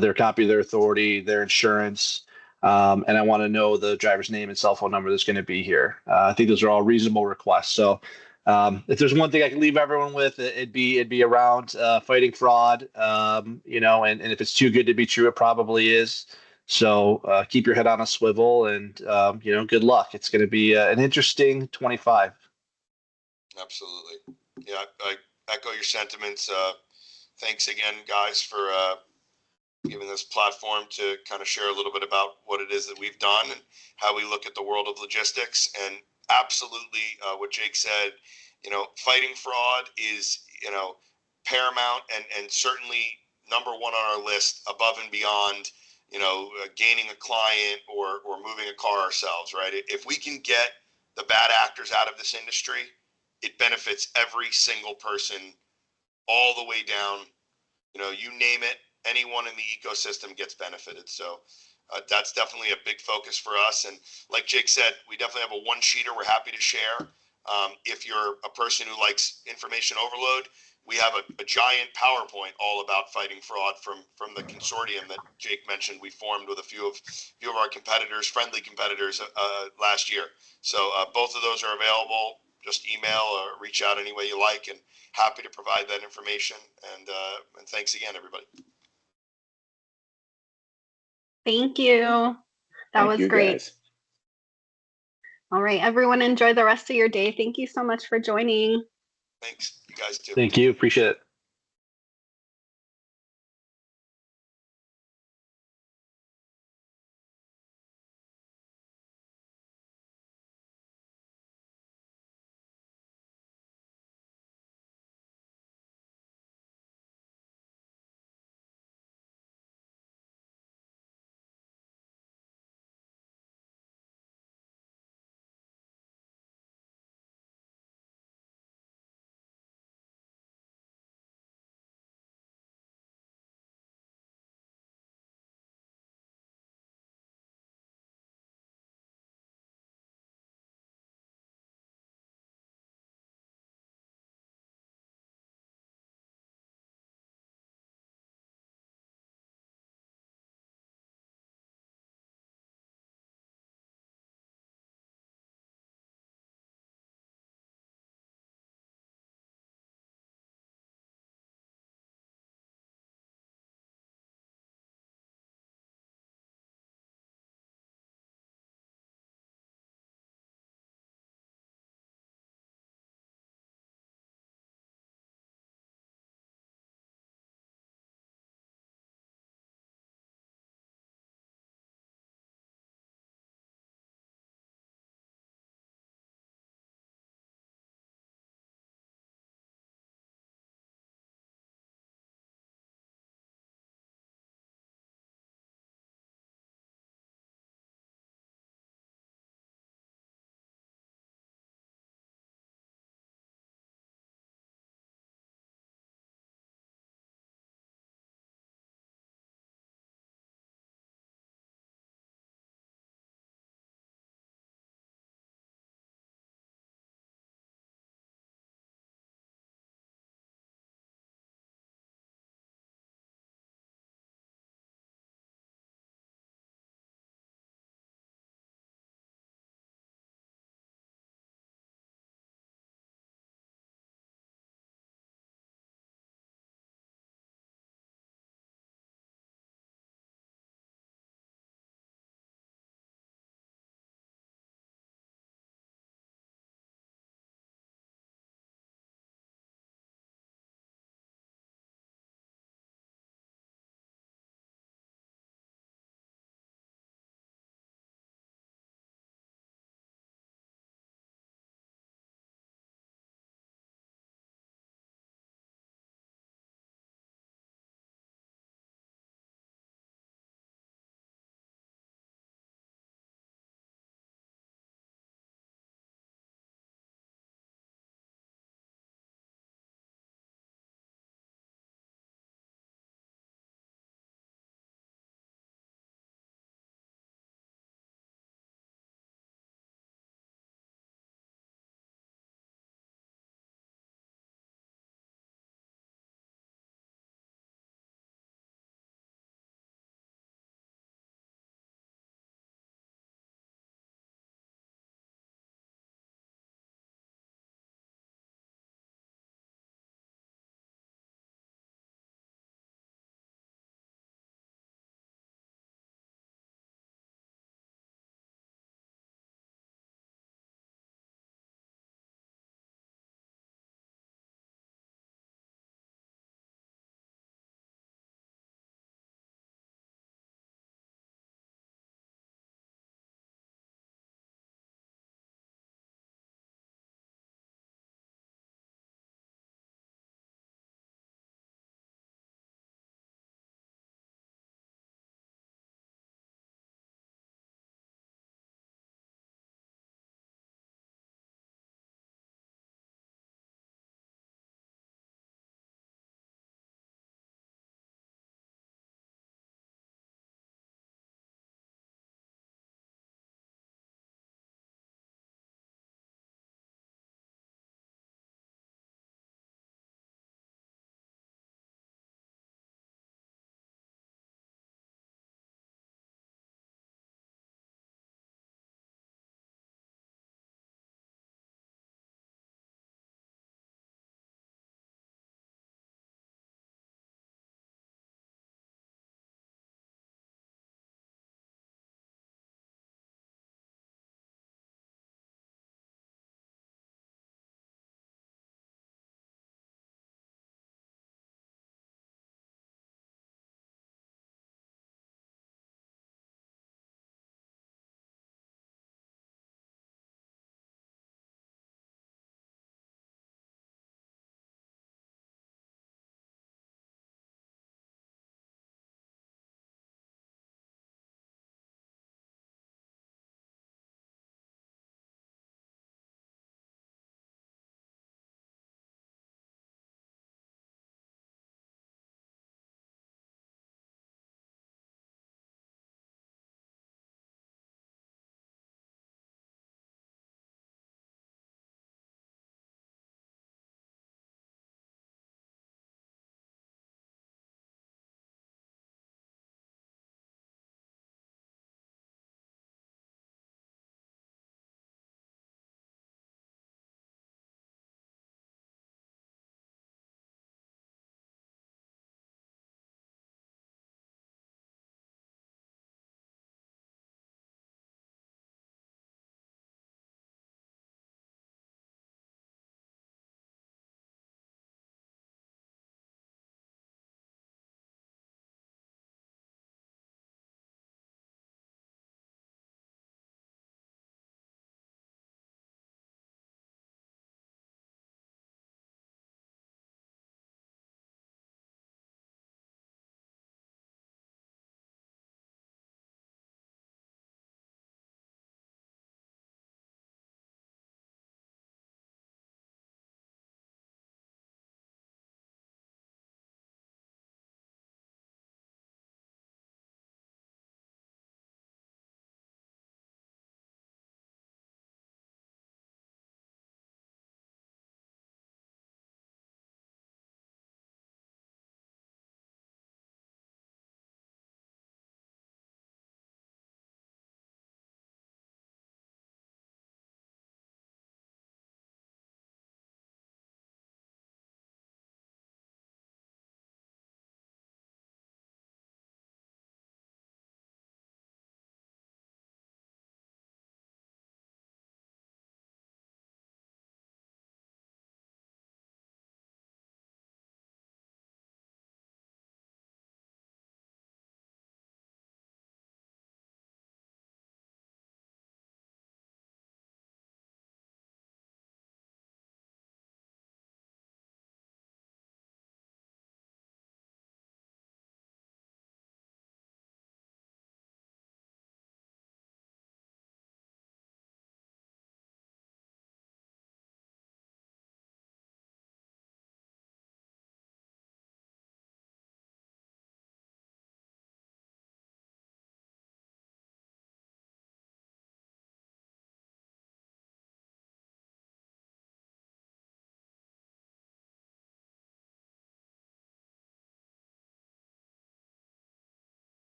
their copy of their authority, their insurance, and I want to know the driver's name and cell phone number that's going to be here. I think those are all reasonable requests. So if there's one thing I can leave everyone with, it'd be around fighting fraud. And if it's too good to be true, it probably is. So keep your head on a swivel, and good luck. It's going to be an interesting 25. Absolutely. Yeah, I echo your sentiments. Thanks again, guys, for giving this platform to kind of share a little bit about what it is that we've done and how we look at the world of logistics. And absolutely, what Jake said, fighting fraud is, paramount and certainly number one on our list, above and beyond, gaining a client or moving a car ourselves, right? If we can get the bad actors out of this industry, it benefits every single person all the way down. You name it, anyone in the ecosystem gets benefited. So that's definitely a big focus for us. And like Jake said, we definitely have a one-sheeter we're happy to share. If you're a person who likes information overload, we have a giant PowerPoint all about fighting fraud from the consortium that Jake mentioned. We formed with a few of our competitors, friendly competitors, last year. So both of those are available. Just email or reach out any way you like, and happy to provide that information. And thanks again, everybody. Thank you. That was great. Guys. All right, everyone, enjoy the rest of your day. Thank you so much for joining. Thanks, you guys too. Thank you. Appreciate it.